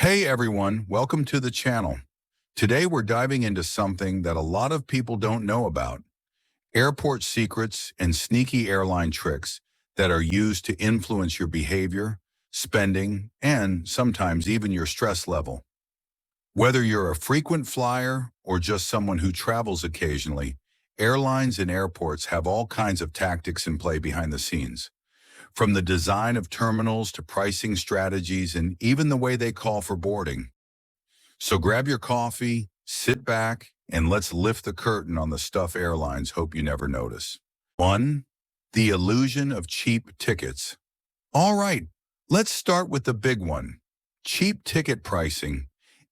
Hey everyone, welcome to the channel. Today we're diving into something that a lot of people don't know about, airport secrets and sneaky airline tricks that are used to influence your behavior, spending, and sometimes even your stress level. Whether you're a frequent flyer or just someone who travels occasionally, airlines and airports have all kinds of tactics in play behind the scenes. From the design of terminals to pricing strategies and even the way they call for boarding. So grab your coffee, sit back, and let's lift the curtain on the stuff airlines hope you never notice. 1. The illusion of cheap tickets. All right, let's start with the big one. Cheap ticket pricing.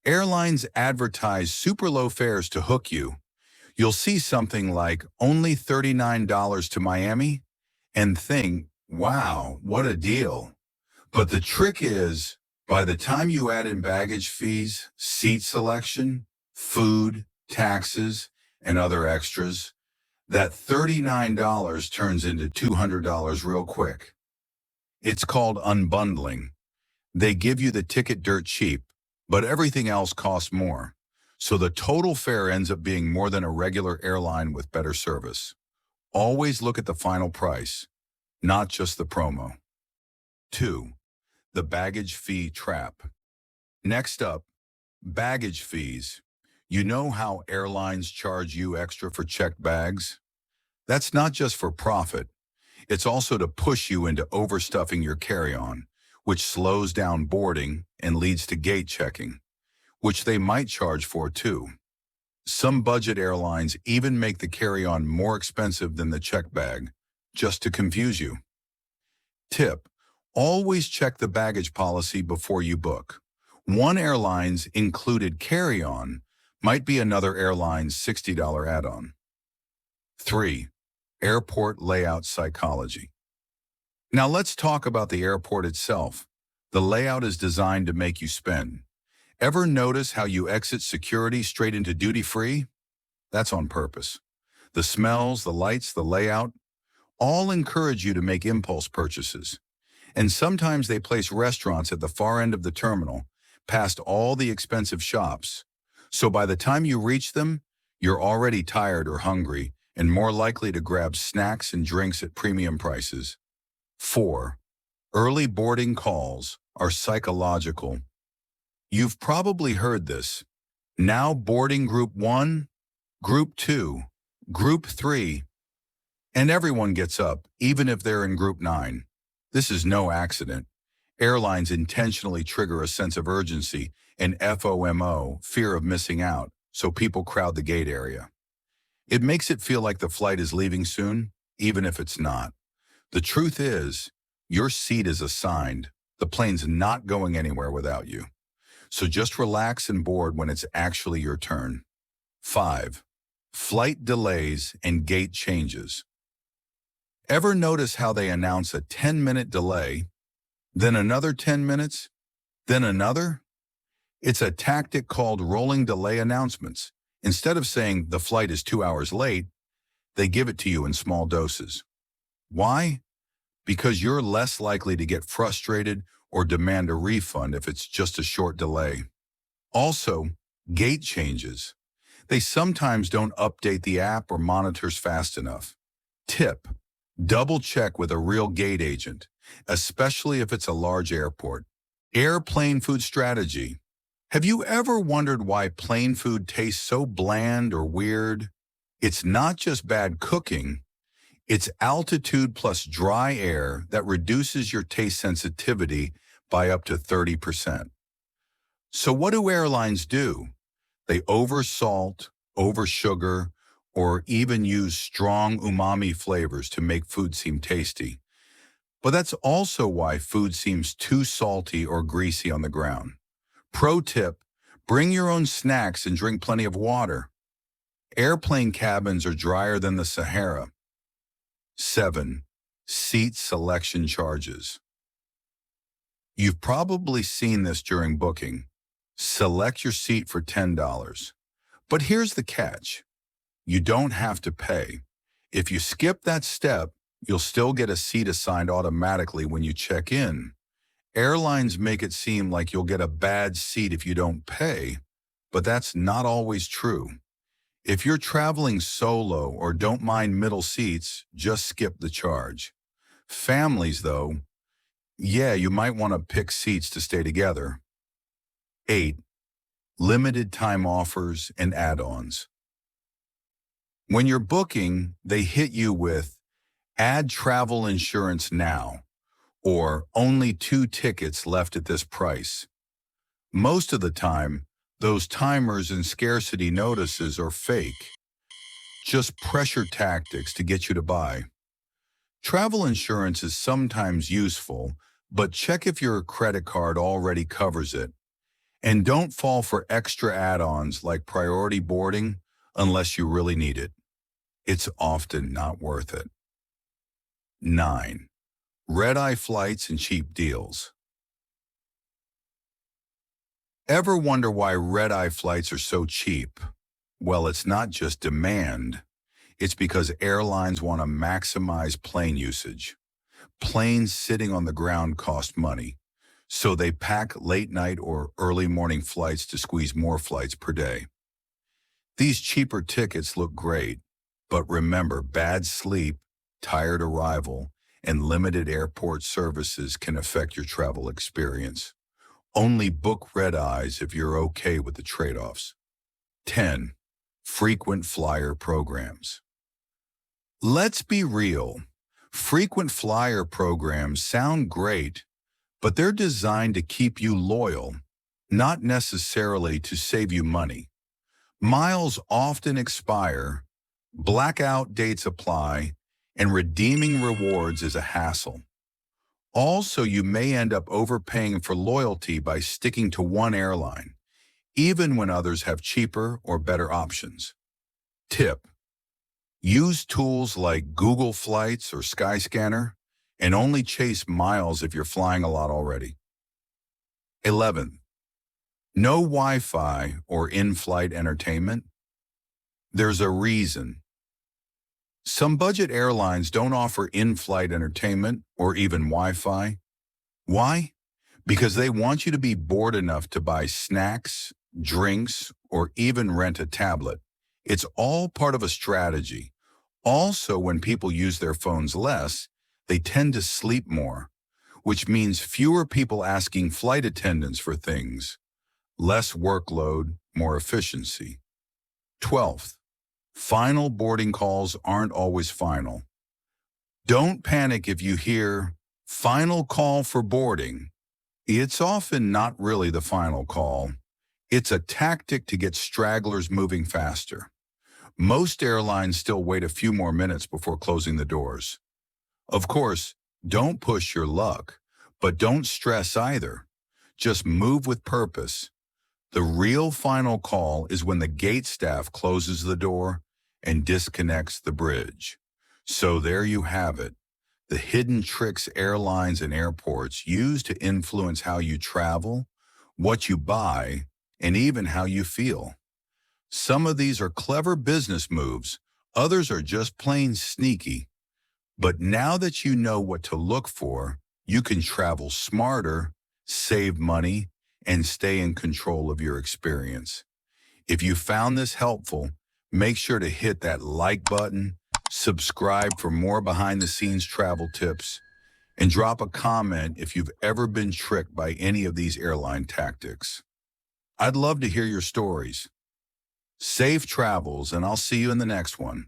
Airlines advertise super low fares to hook you. You'll see something like only $39 to Miami and think, wow, what a deal. But the trick is, by the time you add in baggage fees, seat selection, food, taxes, and other extras, that $39 turns into $200 real quick. It's called unbundling. They give you the ticket dirt cheap, but everything else costs more. So the total fare ends up being more than a regular airline with better service. Always look at the final price, not just the promo. 2. The baggage fee trap. Next up, baggage fees. You know how airlines charge you extra for checked bags? That's not just for profit. It's also to push you into overstuffing your carry-on, which slows down boarding and leads to gate checking, which they might charge for too. Some budget airlines even make the carry-on more expensive than the check bag, just to confuse you. Tip: always check the baggage policy before you book. One airline's included carry-on might be another airline's $60 add-on. 3. Airport layout psychology. Now let's talk about the airport itself. The layout is designed to make you spend. Ever notice how you exit security straight into duty-free? That's on purpose. The smells, the lights, the layout, all encourage you to make impulse purchases. And sometimes they place restaurants at the far end of the terminal, past all the expensive shops. So by the time you reach them, you're already tired or hungry and more likely to grab snacks and drinks at premium prices. 4. Early boarding calls are psychological. You've probably heard this. Now boarding group 1, group 2, group 3, and everyone gets up, even if they're in group 9. This is no accident. Airlines intentionally trigger a sense of urgency and FOMO, fear of missing out, so people crowd the gate area. It makes it feel like the flight is leaving soon, even if it's not. The truth is, your seat is assigned. The plane's not going anywhere without you. So just relax and board when it's actually your turn. 5. Flight delays and gate changes. Ever notice how they announce a 10-minute delay, then another 10 minutes, then another? It's a tactic called rolling delay announcements. Instead of saying the flight is 2 hours late, they give it to you in small doses. Why? Because you're less likely to get frustrated or demand a refund if it's just a short delay. Also, gate changes. They sometimes don't update the app or monitors fast enough. Tip: double check with a real gate agent, especially if it's a large airport. Airplane food strategy. Have you ever wondered why plane food tastes so bland or weird? It's not just bad cooking. It's altitude plus dry air that reduces your taste sensitivity by up to 30%. So what do airlines do? They oversalt, oversugar, or even use strong umami flavors to make food seem tasty. But that's also why food seems too salty or greasy on the ground. Pro tip: bring your own snacks and drink plenty of water. Airplane cabins are drier than the Sahara. 7. Seat selection charges. You've probably seen this during booking. Select your seat for $10. But here's the catch. You don't have to pay. If you skip that step, you'll still get a seat assigned automatically when you check in. Airlines make it seem like you'll get a bad seat if you don't pay, but that's not always true. If you're traveling solo or don't mind middle seats, just skip the charge. Families, though, yeah, you might want to pick seats to stay together. 8. Limited time offers and add-ons. When you're booking, they hit you with add travel insurance now or only 2 tickets left at this price. Most of the time, those timers and scarcity notices are fake, just pressure tactics to get you to buy. Travel insurance is sometimes useful, but check if your credit card already covers it. And don't fall for extra add-ons like priority boarding unless you really need it. It's often not worth it. 9. Red-eye flights and cheap deals. Ever wonder why red-eye flights are so cheap? Well, it's not just demand. It's because airlines want to maximize plane usage. Planes sitting on the ground cost money, so they pack late-night or early morning flights to squeeze more flights per day. These cheaper tickets look great, but remember, bad sleep, tired arrival, and limited airport services can affect your travel experience. Only book red-eyes if you're okay with the trade-offs. 10. Frequent flyer programs. Let's be real. Frequent flyer programs sound great, but they're designed to keep you loyal, not necessarily to save you money. Miles often expire, blackout dates apply, and redeeming rewards is a hassle. Also, you may end up overpaying for loyalty by sticking to one airline, even when others have cheaper or better options. Tip: use tools like Google Flights or Skyscanner, and only chase miles if you're flying a lot already. 11. No Wi-Fi or in-flight entertainment. There's a reason. Some budget airlines don't offer in-flight entertainment or even Wi-Fi. Why? Because they want you to be bored enough to buy snacks, drinks, or even rent a tablet. It's all part of a strategy. Also, when people use their phones less, they tend to sleep more, which means fewer people asking flight attendants for things. Less workload, more efficiency. 12th, final boarding calls aren't always final. Don't panic if you hear final call for boarding. It's often not really the final call. It's a tactic to get stragglers moving faster. Most airlines still wait a few more minutes before closing the doors. Of course, don't push your luck, but don't stress either. Just move with purpose. The real final call is when the gate staff closes the door and disconnects the bridge. So there you have it, the hidden tricks airlines and airports use to influence how you travel, what you buy, and even how you feel. Some of these are clever business moves, others are just plain sneaky. But now that you know what to look for, you can travel smarter, save money, and stay in control of your experience. If you found this helpful, make sure to hit that like button, subscribe for more behind-the-scenes travel tips, and drop a comment if you've ever been tricked by any of these airline tactics. I'd love to hear your stories. Safe travels, and I'll see you in the next one.